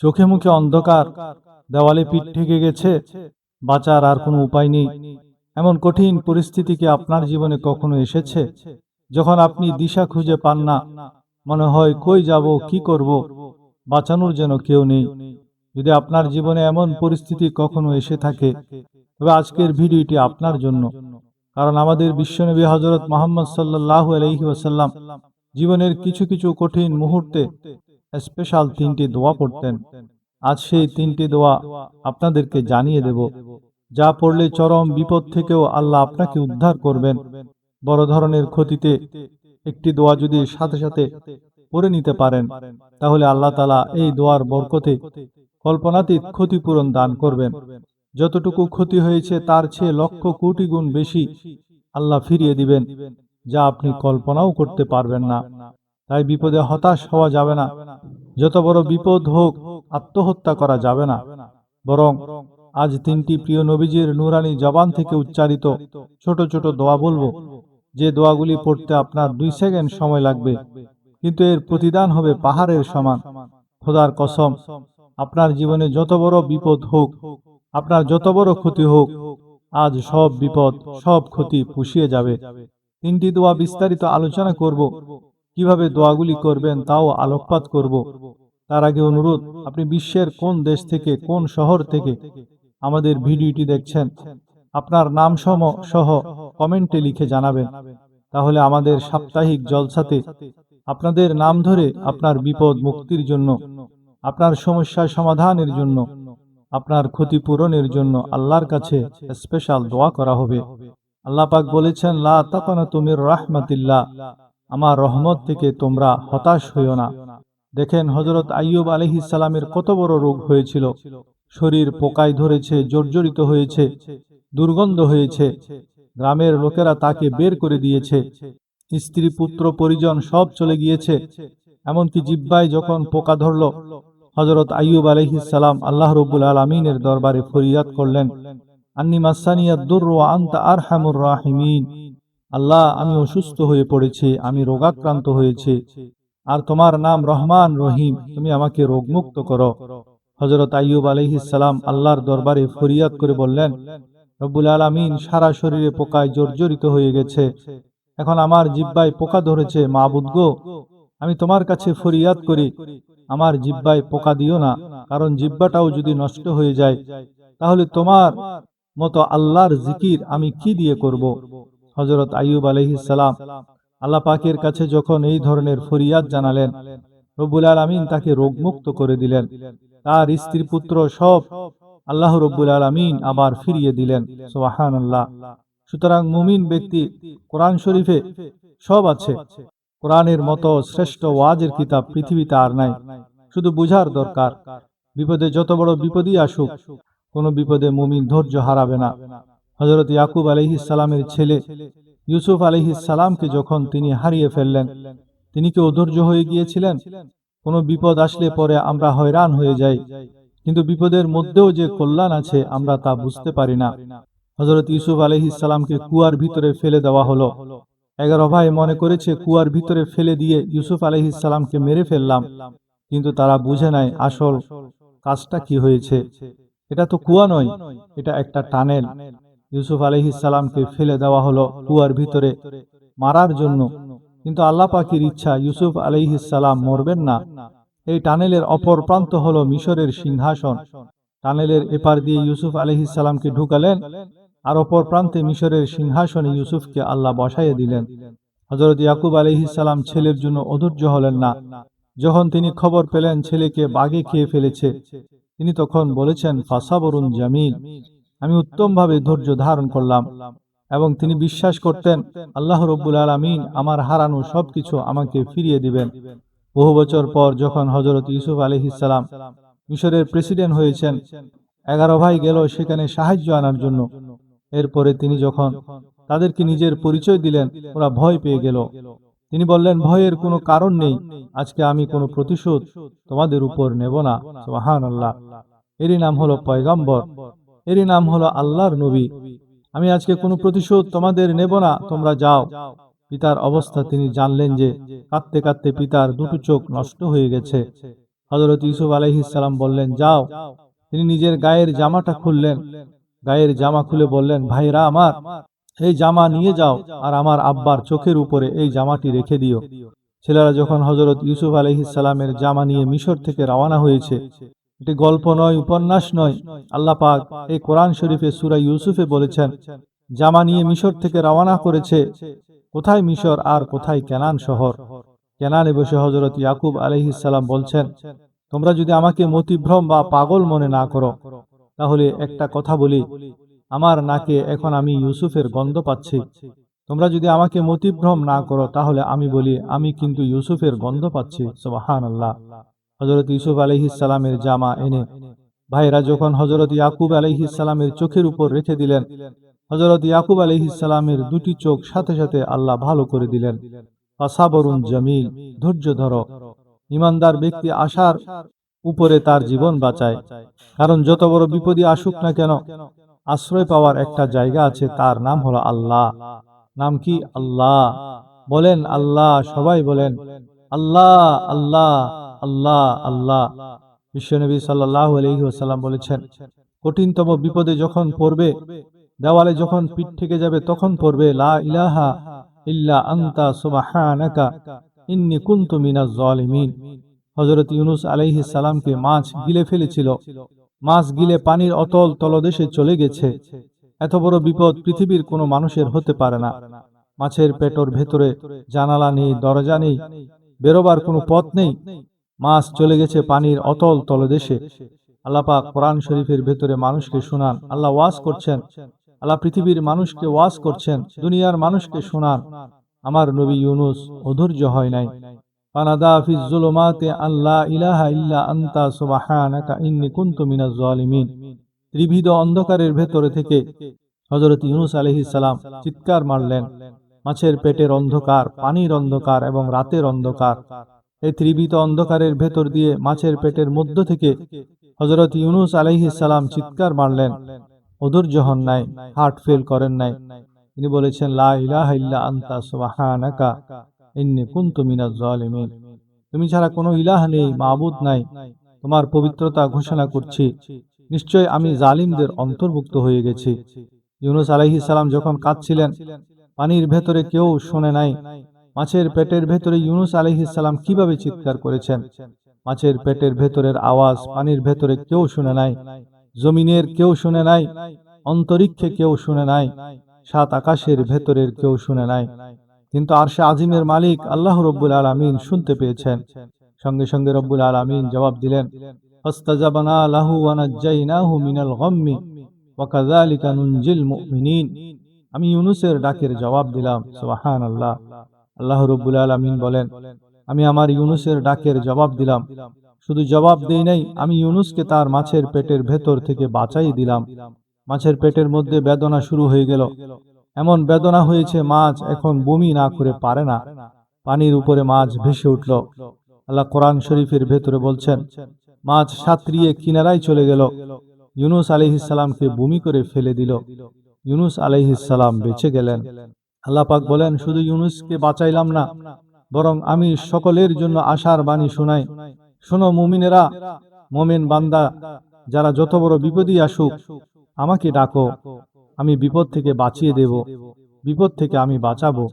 চোখে মুখে অন্ধকার, দেওয়ালে পিঠ ঠেকে গেছে, বাঁচার আর কোনো উপায় নেই। এমন কঠিন পরিস্থিতি কি আপনার জীবনে কখনো এসেছে, যখন আপনি দিশা খুঁজে পান না? মনে হয় কই যাব, কি করব, বাঁচানোর যেন কেউ নেই। যদি আপনার জীবনে এমন পরিস্থিতি কখনো এসে থাকে, তবে আজকের ভিডিওটি আপনার জন্য। কারণ আমাদের বিশ্বনবী হযরত মুহাম্মদ সাল্লাল্লাহু আলাইহি ওয়াসাল্লাম জীবনের কিছু কিছু কঠিন মুহূর্তে স্পেশাল 3টি দোয়া পড়তেন। আজ সেই 3টি দোয়া আপনাদেরকে জানিয়ে দেব, যা পড়লে চরম বিপদ থেকেও আল্লাহ আপনাকে উদ্ধার করবেন। বড় ধরনের ক্ষতিতে একটি দোয়া যদি সাথে সাথে পড়ে নিতে পারেন, তাহলে আল্লাহ তাআলা এই দোয়ার বরকতে কল্পনাতীত ক্ষতিপূরণ দান করবেন। যতটুকু ক্ষতি হয়েছে তার চেয়ে লক্ষ কোটি গুণ বেশি আল্লাহ ফিরিয়ে দিবেন, যা আপনি কল্পনাও করতে পারবেন না। তাই বিপদে হতাশ হওয়া যাবে না। যত বড় বিপদ হোক, আত্মহত্যা করা যাবে না। বরং আজ 3টি প্রিয় নবীজির নুরানি জবান থেকে উচ্চারিত ছোট ছোট দোয়া বলবো, যে দোয়াগুলি পড়তে আপনার 2 সেকেন্ড সময় লাগবে, কিন্তু এর প্রতিদান হবে পাহাড়ের সমান। খোদার কসম, আপনার জীবনে যত বড় বিপদ হোক, আপনার যত বড় ক্ষতি হোক, আজ সব বিপদ, সব ক্ষতি পুষিয়ে যাবে। 3টি দোয়া বিস্তারিত আলোচনা করব, কিভাবে দোয়াগুলি করবেন তাও আলোকপাত করব। তার আগে অনুরোধ, আপনি বিশ্বের কোন দেশ থেকে, কোন শহর থেকে আমাদের ভিডিওটি দেখছেন, আপনার নাম সহ কমেন্টে লিখে জানাবেন। তাহলে আমাদের সাপ্তাহিক জলসাতে আপনাদের নাম ধরে আপনার বিপদ মুক্তির জন্য, আপনার সমস্যা সমাধানের জন্য, আপনার ক্ষতিপূরণের জন্য আল্লাহর কাছে স্পেশাল দোয়া করা হবে। আল্লাহ পাক বলেছেন, লা তাকনাতু মির রাহমাতিল্লাহ, আমার রহমত থেকে তোমরা হতাশ হইও না। দেখেন হযরত আইয়ুব আলাইহিস সালামের কত বড় রোগ হয়েছিল। শরীর পোকায় ধরেছে, জর্জরিত হয়েছে, দুর্গন্ধ হয়েছে, গ্রামের লোকেরা তাকে বের করে দিয়েছে, স্ত্রী পুত্র পরিজন সব চলে গিয়েছে। এমনকি জিহ্বায় যখন পোকা ধরল, হযরত আইয়ুব আলাইহিস সালাম আল্লাহ রাব্বুল আলামিনের দরবারে ফরিয়াদ করলেন, আন্নী মাসানিয়াদ দুররু ওয়া আনতা আরহামুর রাহিমিন। আল্লাহ, আমি অসুস্থ হয়ে পড়েছি, আমি রোগাক্রান্ত হয়েছি, আর তোমার নাম রহমান রহিম, তুমি আমাকে রোগমুক্ত করো। হযরত আইয়ুব আলাইহিস সালাম আল্লাহর দরবারে ফরিয়াদ করে বললেন, রব্বুল আলামিন, সারা শরীরে পোকায় জর্জরিত হয়ে গেছে, এখন আমার জিহ্বায় পোকা ধরেছে। মাবুদ গো, আমি তোমার কাছে ফরিয়াদ করি, আমার জিহ্বায় পোকা দিও না, কারণ জিহ্বাটাও যদি নষ্ট হয়ে যায়, তাহলে তোমার মতো আল্লাহর জিকির আমি কি দিয়ে করব। হযরত আইয়ুব আলাইহিস সালাম আল্লাহ পাকের কাছে যখন এই ধরনের ফরিয়াদ জানালেন, রব্বুল আলামিন তাকে রোগমুক্ত করে দিলেন। তার স্ত্রী পুত্র সব আল্লাহ রব্বুল আলামিন আবার ফিরিয়ে দিলেন। সুবহানাল্লাহ। সুতরাং মুমিন ব্যক্তি, কোরআন শরীফে সব আছে। কোরআনের মতো শ্রেষ্ঠ ওয়াজের কিতাব পৃথিবীতে আর নাই, শুধু বুঝার দরকার। বিপদে যত বড় বিপদই আসুক, কোনো বিপদে মুমিন ধৈর্য হারাবে না। হযরত ইয়াকুব আলাইহিস সালামের ছেলে ইউসুফ আলাইহিস সালামকে যখন তিনি হারিয়ে ফেললেন, তিনি কি অধৈর্য হয়ে গিয়েছিলেন? কোনো বিপদ আসলে পরে আমরা হয়রান হয়ে যাই, কিন্তু বিপদের মধ্যেও যে কল্যাণ আছে আমরা তা বুঝতে পারি না। হযরত ইউসুফ আলাইহিস সালামকে কুয়ার ভিতরে ফেলে দেওয়া হলো। 11 ভাই মনে করেছে কুয়ার ভিতরে ফেলে দিয়ে ইউসুফ আলাইহিস সালামকে মেরে ফেললাম, কিন্তু তারা বুঝে নাই আসল কাজটা কি হয়েছে। এটা তো কুয়া নয়, এটা একটা টানেল। ইউসুফ আলাইহিস সালামকে ফেলে দেওয়া হলো কুয়ার ভিতরে মারার জন্য, কিন্তু আল্লাহ পাকের ইচ্ছা ইউসুফ আলাইহিস সালাম মরবেন না। এই টানেলের অপর প্রান্ত হলো মিশরের সিংহাসন। টানেলের এপার দিয়ে ইউসুফ আলাইহিস সালামকে ঢুকালেন, আর অপর প্রান্তে মিশরের সিংহাসনে ইউসুফকে আল্লাহ বসাইয়ে দিলেন। হযরত ইয়াকুব আলাইহিস সালাম ছেলের জন্য অধৈর্য হলেন না। যখন তিনি খবর পেলেন ছেলেকে বাঘে খেয়ে ফেলেছে, তিনি তখন বলেছেন, ফাসাবরুন জামিল, আমি উত্তমভাবে ধৈর্য ধারণ করলাম। এবং তিনি বিশ্বাস করতেন আল্লাহ রব্বুল আলামিন আমার হারানো সবকিছু আমাকে ফিরিয়ে দিবেন। বহু বছর পর যখন হযরত ইউসুফ আলাইহিস সালাম মিশরের প্রেসিডেন্ট হয়েছেন, 11 ভাই গেল সেখানে সাহায্য আনার জন্য। এরপরে তিনি যখন তাদেরকে নিজের পরিচয় দিলেন, ওরা ভয় পেয়ে গেল। তিনি বললেন, ভয়ের কোনো কারণ নেই, আজকে আমি কোনো প্রতিশোধ তোমাদের উপর নেব না। সুবহানাল্লাহ। এরই নাম হলো পয়গম্বর, এরই নাম হলো আল্লাহর নবী। আমি আজকে কোনো প্রতিশোধ তোমাদের নেব না, তোমরা যাও। পিতার অবস্থা তিনি জানলেন যে কাঁদতে কাঁদতে পিতার দুটো চোখ নষ্ট হয়ে গেছে। হযরত ইউসুফ আলাইহিস সালাম বললেন, যাও। তিনি নিজের গায়ের জামাটা খুললেন, গায়ের জামা খুলে বললেন, ভাইরা আমার, এই জামা নিয়ে যাও আর আমার আব্বার চোখের উপরে এই জামাটি রেখে দিও। ছেলেরা যখন হযরত ইউসুফ আলাইহিস সালামের জামা নিয়ে মিশর থেকে রওনা হয়েছে, এটি গল্প নয়, উপন্যাস নয়, আল্লাহ পাক এই কোরআন শরীফে সূরা ইউসুফে বলেছেন, জামা নিয়ে মিশর থেকে রওনা করেছে। কোথায় মিশর আর কোথায় কেনান শহর? কেনানে বসে হযরত ইয়াকুব আলাইহিস সালাম বলছেন, তোমরা যদি আমাকে মতিভ্রম বা পাগল মনে না করো, তাহলে একটা কথা বলি, আমার নাকে এখন আমি ইউসুফের গন্ধ পাচ্ছি। তোমরা যদি আমাকে মতিভ্রম না করো, তাহলে আমি বলি, আমি কিন্তু ইউসুফের গন্ধ পাচ্ছি। সুবহানাল্লাহ। হযরত ইউসুফ আলাইহিস সালামের জামা এনে ভাইরা যখন হযরত ইয়াকুব আলাইহিস সালামের চোখের উপর রেখে দিলেন, হযরত ইয়াকুব আলাইহিস সালামের দুটি চোখ সাথে সাথে আল্লাহ ভালো করে দিলেন। ফাসাবরুন জামিল, ধৈর্য ধরো। ইমানদার ব্যক্তি আশার উপরে তার জীবন বাঁচায়, কারণ যত বড় বিপদই আসুক না কেন, আশ্রয় পাওয়ার একটা জায়গা আছে, তার নাম হলো আল্লাহ। নাম কি? আল্লাহ। বলেন আল্লাহ, সবাই বলেন আল্লাহ আল্লাহ আল্লাহ আল্লাহ। বিশ্বনবী সাল্লাল্লাহু আলাইহি ওয়াসাল্লাম বলেছেন, কঠিনতম বিপদে যখন পড়বে, দেওয়ালে যখন পিঠ থেকে যাবে, তখন পড়বে, লা ইলাহা ইল্লা আনতা সুবহানাকা ইন্নী কুনতু মিনাজ জালিমিন। হযরত ইউনূস আলাইহিস সালামকে মাছ গিলে ফেলেছিল, মাছ গিলে পানির অতল তলদেশে চলে গেছে। এত বড় বিপদ পৃথিবীর কোনো মানুষের হতে পারে না। মাছের পেটের ভেতরে জানালা নেই, দরজা নেই, বেরোবার কোনো পথ নেই, মাছ চলে গেছে পানির অতল তলদেশে। আল্লাহ পাক কোরআন শরীফের ভেতরে মানুষকে শোনান, আল্লাহ ওয়াজ করছেন, আল্লাহ পৃথিবীর মানুষকে ওয়াজ করছেন, দুনিয়ার মানুষকে শোনান, আমার নবী ইউনূস অধৈর্য হয় নাই। ফানাদা ফিজ যুলুমাতি আল্লা ইলাহা ইল্লা আনতা সুবহানাকা ইন্নী কুনতু মিনাজ জালিমিন। ত্রিভিদ অন্ধকারের ভেতরে থেকে হযরত ইউনূস আলাইহিস সালাম চিৎকার মারলেন। মাছের পেটের অন্ধকার, পানির অন্ধকার এবং রাতের অন্ধকার, এই ত্রিভিদ অন্ধকারের ভেতর দিয়ে মাছের পেটের মধ্য থেকে হযরত ইউনূস আলাইহিস সালাম চিৎকার মারলেন। অধৈর্য হন নাই, হার্ট ফেল করেন নাই। তিনি বলেছেন, লা ইলাহা ইল্লা আনতা সুবহানাকা ইন্নী কুনতু মিনাজ জালিমিন। তুমি ছাড়া কোনো ইলাহ নেই, মাবুদ নাই, তোমার পবিত্রতা ঘোষণা করছি, নিশ্চয় আমি জালিমদের অন্তর্ভুক্ত হয়ে গেছি। ইউনূস আলাইহিস সালাম যখন কাঁদছিলেন, পানির ভেতরে কেউ শুনে নাই। মাছের পেটের ভেতরে ইউনূস আলাইহিস সালাম কিভাবে চিৎকার করেছেন, মাছের পেটের ভেতরের আওয়াজ পানির ভেতরে কেউ শুনে নাই, জমিনের কেউ শুনে নাই, অন্তরিক্ষে কেউ শুনে নাই, সাত আকাশের ভেতরের কেউ শুনে নাই, কিন্তু আরশে আজিমের মালিক আল্লাহ রব্বুল আলামিন শুনতে পেয়েছেন। সঙ্গে সঙ্গে রব্বুল আলামিন জবাব দিলেন, ফাস্তাজাবনা লাহু ওয়া নাজ্জাইনাহু মিনাল গাম্মি ওয়া কাযালিকা নুনজিল মুমিনিন। আমি ইউনূসের ডাকের জবাব দিলাম। সুবহানাল্লাহ। আল্লাহ রব্বুল আলামিন বলেন, আমি আমার ইউনূসের ডাকের জবাব দিলাম। শুধু জবাব দেই নাই, আমি ইউনূসকে তার মাছের পেটের ভেতর থেকে বাঁচাই দিলাম। মাছের পেটের মধ্যে বেদনা শুরু হয়ে গেল, এমন বেদনা হয়েছে মাছ এখন বমি না করে পারে না। পানির উপরে মাছ ভেসে উঠল। আল্লাহ কোরআন শরীফের ভেতরে বলছেন, মাছ সাঁতরিয়ে কিনারায় চলে গেল, ইউনূস আলাইহিস সালামকে বমি করে ফেলে দিল। ইউনূস আলাইহিস সালাম বেঁচে গেলেন। আল্লাহ পাক বলেন, শুধু ইউনূসকে বাঁচাইলাম না, বরং আমি সকলের জন্য আশার বাণী শোনাই। শোনো মুমিনেরা, মুমিন বান্দা যারা, যত বড় বিপদই আসুক, আমাকে ডাকো, আমি বিপদ থেকে বাঁচিয়ে দেব, বিপদ থেকে আমি বাঁচাবো।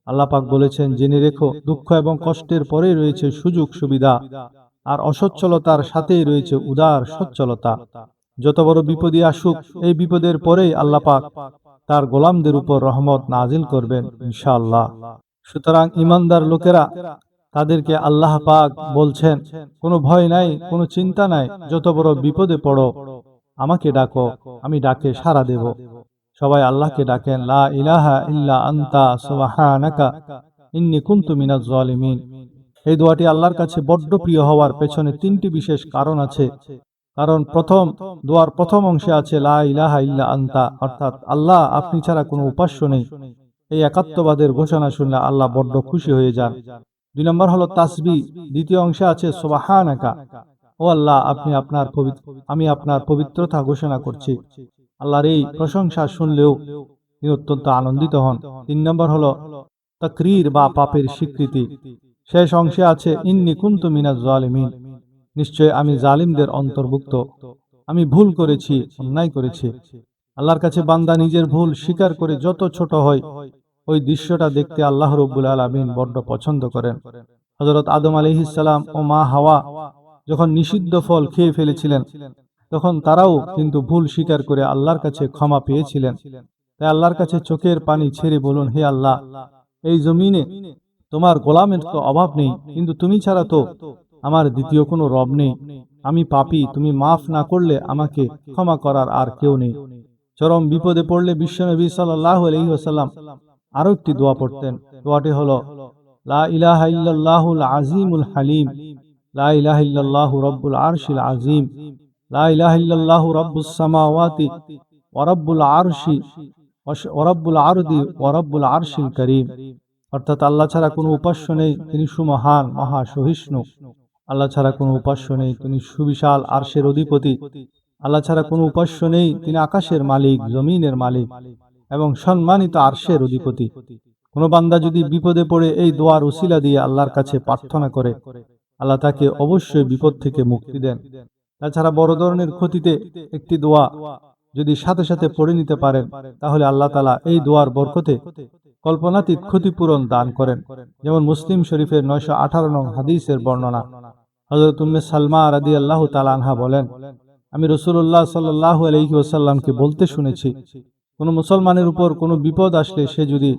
আল্লাহ পাক বলেছেন, জেনে রেখো, দুঃখ এবং কষ্টের পরে রয়েছে সুযোগ সুবিধা, আর অসচ্ছলতার সাথেই রয়েছে উদার সচ্ছলতা। যত বড় বিপদই আসুক, এই বিপদের পরেই আল্লাহ পাক তার গোলামদের উপর রহমত নাজিল করবেন ইনশাআল্লাহ। সুতরাং ইমানদার লোকেরা, তাদেরকে আল্লাহ পাক বলছেন, কোনো ভয় নাই, কোনো চিন্তা নাই, যত বড় বিপদে পড়ো আমাকে ডাকো, আমি ডাকে সাড়া দেব। সবাই আল্লাহকে ডাকেন, লা ইলাহা ইল্লা আনতা সুবহানাকা ইন্নী কুনতু মিনাজ জালিমিন। এই দোয়াটি আল্লাহর কাছে বড্ড প্রিয় হওয়ার পেছনে তিনটি বিশেষ কারণ আছে। কারণ প্রথম, দোয়ার প্রথম অংশে আছে লা ইলাহা ইল্লা আনতা, অর্থাৎ আল্লাহ আপনি ছাড়া কোনো উপাস্য নেই। এই একাত্মবাদের ঘোষণা শুনলে আল্লাহ বড্ড খুশি হয়ে যান। 2 নম্বর হলো তাসবিহ, দ্বিতীয় অংশে আছে সুবহানাকা, ও আল্লাহ আমি আপনার পবিত্রতা ঘোষণা করছি। আল্লাহর এই প্রশংসা শুনলেও তিনি অত্যন্ত আনন্দিত হন। 3 নম্বর হলো তাকরীর বা পাপের স্বীকৃতি। শেষ অংশে আছে ইন্নী কুনতু মিনাজ জালিমিন, নিশ্চয় আমি জালিমদের অন্তর্ভুক্ত, আমি ভুল করেছি, অন্যায় করেছি। আল্লাহর কাছে বান্দা নিজের ভুল স্বীকার করে যত ছোট হয়, ওই দৃশ্যটা দেখতে আল্লাহ রাব্বুল আলামিন বড্ড পছন্দ করেন। হযরত আদম আলাইহিস সালাম ও মা হাওয়া যখন নিষিদ্ধ ফল খেয়ে ফেলেছিলেন, তখন তারাও কিন্তু ভুল স্বীকার করে আল্লাহর কাছে ক্ষমা পেয়েছিলেন। তাই আল্লাহর কাছে চোখের পানি ছেড়ে বলুন, হে আল্লাহ, এই জমিনে তোমার গোলামের তো অভাব নেই, কিন্তু তুমি ছাড়া তো আমার দ্বিতীয় কোনো রব নেই। আমি পাপী, তুমি মাফ না করলে আমাকে ক্ষমা করার আর কেউ নেই। চরম বিপদে পড়লে বিশ্বনবী সাল্লাল্লাহু আলাইহি ওয়াসাল্লাম আরো একটি দোয়া পড়তেন। দোয়াটি হলো, লা ইলাহা ইল্লাল্লাহুল আজিমুল হালিম, লা ইলাহা ইল্লাল্লাহু রাব্বুল আরশিল আজিম, লা ইলাহা ইল্লাল্লাহু রাব্বুস সামাওয়াতি ওয়া রাব্বুল আরশি ওয়া রাব্বুল আরদি ওয়া রাব্বুল আরশিল কারীম। অর্থাৎ আল্লাহ ছাড়া কোনো উপাস্য নেই, তিনি সুমহান, মহা সহিষ্ণু। আল্লাহ ছাড়া কোনো উপাস্য নেই, তিনি সুবিশাল আরশের অধিপতি। আল্লাহ ছাড়া কোনো উপাস্য নেই, তিনি আকাশের মালিক, জমিনের মালিক এবং সম্মানিত আরশের অধিপতি। কোনো বান্দা যদি বিপদে পড়ে এই দোয়ার উসিলা দিয়ে আল্লাহর কাছে প্রার্থনা করে, আল্লাহ তাকে অবশ্যই বিপদ থেকে মুক্তি দেন। তাছাড়া বড় ধরনের ক্ষতিতে একটি দোয়া যদি সাথে সাথে পড়ে নিতে পারেন, তাহলে আল্লাহ তাআলা এই দোয়ার বরকতে কল্পনাতীত ক্ষতিপূরণ দান করেন। যেমন মুসলিম শরীফের 918 নং হাদিসের বর্ণনা। হযরত উম্মে সালমা রাদিয়াল্লাহু তাআলা আনহা বলেন, আমি রাসূলুল্লাহ সাল্লাল্লাহু আলাইহি ওয়াসাল্লামকে বলতে শুনেছি, কোনো মুসলমানের উপর কোনো বিপদ আসলে সে যদি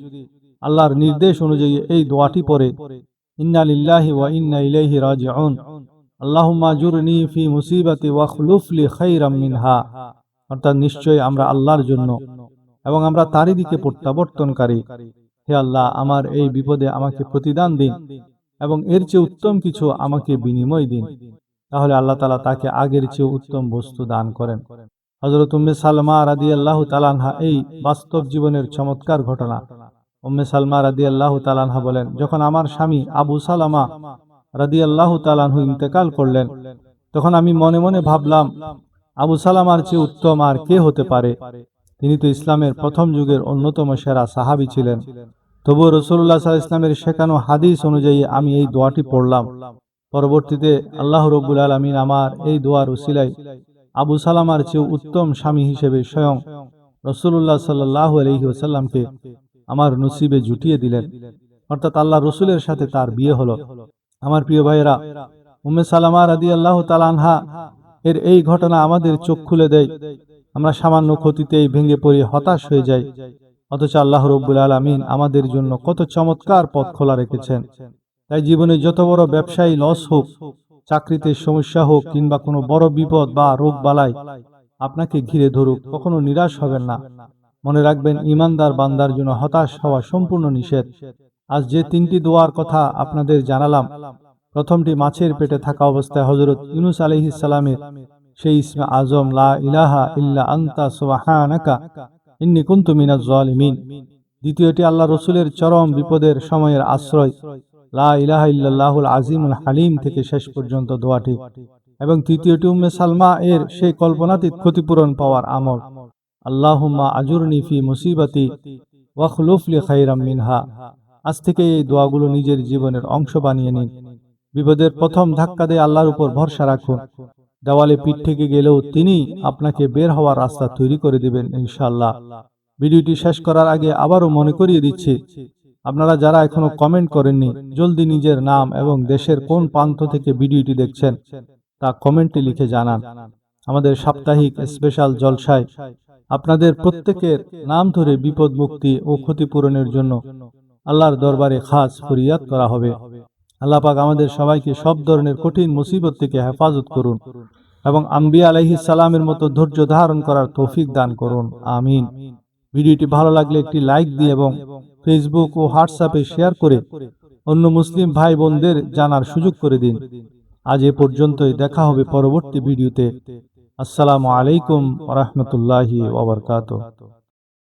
আল্লাহর নির্দেশ অনুযায়ী এই দোয়াটি পড়ে, ইন্না লিল্লাহি ওয়া ইন্না ইলাইহি রাজিউন, আল্লাহুম্মা আজুরনি ফি মুসিবাতি ওয়া খলুফ লি খায়রাম মিনহা, অর্থাৎ নিশ্চয়ই আমরা আল্লাহর জন্য এবং আমরা তারই দিকে প্রত্যাবর্তনকারী। হে আল্লাহ, আমার এই বিপদে আমাকে প্রতিদান দিন এবং এর চেয়ে উত্তম কিছু আমাকে বিনিময় দিন। তাহলে আল্লাহ তাআলা তাকে আগের চেয়ে উত্তম বস্তু দান করেন। হযরত উম্মে সালমা রাদিয়াল্লাহু তাআলা আনহা এই বাস্তব জীবনের চমৎকার ঘটনা। উম্মে সালমা রাদিয়াল্লাহু তাআলা আনহা বলেন, যখন আমার স্বামী আবু সালামা রাদিয়াল্লাহু তাআলা আনহু ইন্তেকাল করলেন, তখন আমি মনে মনে ভাবলাম, আবু সালামার চেয়ে উত্তম আর কে হতে পারে? তিনি তো ইসলামের প্রথম যুগের অন্যতম সেরা সাহাবী ছিলেন। তবুও রাসূলুল্লাহ সাল্লাল্লাহু আলাইহি ওয়াসাল্লামের শেখানো হাদিস অনুযায়ী আমি এই দোয়াটি পড়লাম। পরবর্তীতে আল্লাহ রাব্বুল আলামিন আমার এই দোয়ার উসিলায় আবু সালামার চেয়ে উত্তম স্বামী হিসেবে স্বয়ং রাসূলুল্লাহ সাল্লাল্লাহু আলাইহি ওয়াসাল্লামকে আমার নসিবে জুটিয়ে দিলেন। অর্থাৎ আল্লাহ রাসূলের সাথে তার বিয়ে হলো। আমার প্রিয় ভাইয়েরা, উম্মে সালামা রাদিয়াল্লাহু তাআলা আনহা এর এই ঘটনা আমাদের চোখ খুলে দেয়। আমরা সামান্য ক্ষতিতেই ভেঙে পড়ে হতাশ হয়ে যাই, অথচ আল্লাহ রাব্বুল আলামিন আমাদের জন্য কত চমৎকার পথ খোলা রেখেছেন। তাই জীবনে যত বড় ব্যবসায়ী লস হোক, চাকরিতে সমস্যা হোক, কিংবা কোনো বড় বিপদ বা রোগ বালাই আপনাকে ঘিরে ধরুক, কখনো নিরাশ হবেন না। মনে রাখবেন, ঈমানদার বান্দার জন্য হতাশ হওয়া সম্পূর্ণ নিষেধ। আজ যে তিনটি দোয়ার কথা আপনাদের জানালাম, প্রথমটি মাছের পেটে থাকা অবস্থায় হযরত ইউনূস আলাইহিস সালামের সেই ইসমে আজম, লা ইলাহা ইল্লা আনতা সুবহানাকা ইন্নী কুনতু মিনাজ জালিমিন। দ্বিতীয়টি আল্লাহ রাসূলের চরম বিপদের সময়ের আশ্রয়, লা ইলাহা ইল্লাল্লাহুল আজিমুল হালিম থেকে শেষ পর্যন্ত দোয়াটি। এবং তৃতীয়টি উম্মে সালমা এর সেই কল্পনাতীত ক্ষতিপূরণ পাওয়ার আমল, আল্লাহুম্মা আজুরনি ফি মুসিবাতি ওয়া খলুফ লি খায়রাম মিনহা। আজ থেকে এই দোয়াগুলো নিজের জীবনের অংশ বানিয়ে নিন। বিপদের প্রথম ধাক্কা দিয়ে আল্লাহর উপর ভরসা রাখুন। দেওয়ালে পিঠ থেকে গেলেও তিনি আপনাকে বের হওয়ার রাস্তা তৈরি করে দিবেন ইনশাআল্লাহ। ভিডিওটি শেষ করার আগে আবারও মনে করিয়ে দিচ্ছি, আপনারা যারা এখনো কমেন্ট করেননি, জলদি নিজের নাম এবং দেশের কোন প্রান্ত থেকে ভিডিওটি দেখছেন তা কমেন্টে লিখে জানান। আমাদের সাপ্তাহিক স্পেশাল জলসায় আপনাদের প্রত্যেকের নাম ধরে বিপদ মুক্তি ও ক্ষতিপূরণের জন্য আল্লাহর দরবারে খাস ফরিয়াদ করা হবে। আল্লাহ পাক আমাদের সবাইকে সব ধরনের কঠিন মুসিবত থেকে হেফাজত করুন এবং আম্বিয়া আলাইহিস সালামের মতো ধৈর্য ধারণ করার তৌফিক দান করুন, আমিন। ভিডিওটি ভালো লাগলে একটি লাইক দিয়ে এবং ফেসবুক ও হোয়াটসঅ্যাপে শেয়ার করে অন্য মুসলিম ভাই বোনদের জানার সুযোগ করে দিন। আজ এ পর্যন্তই, দেখা হবে পরবর্তী ভিডিওতে। আসসালামু আলাইকুম ওয়া রাহমাতুল্লাহি ওয়া বারাকাতুহু।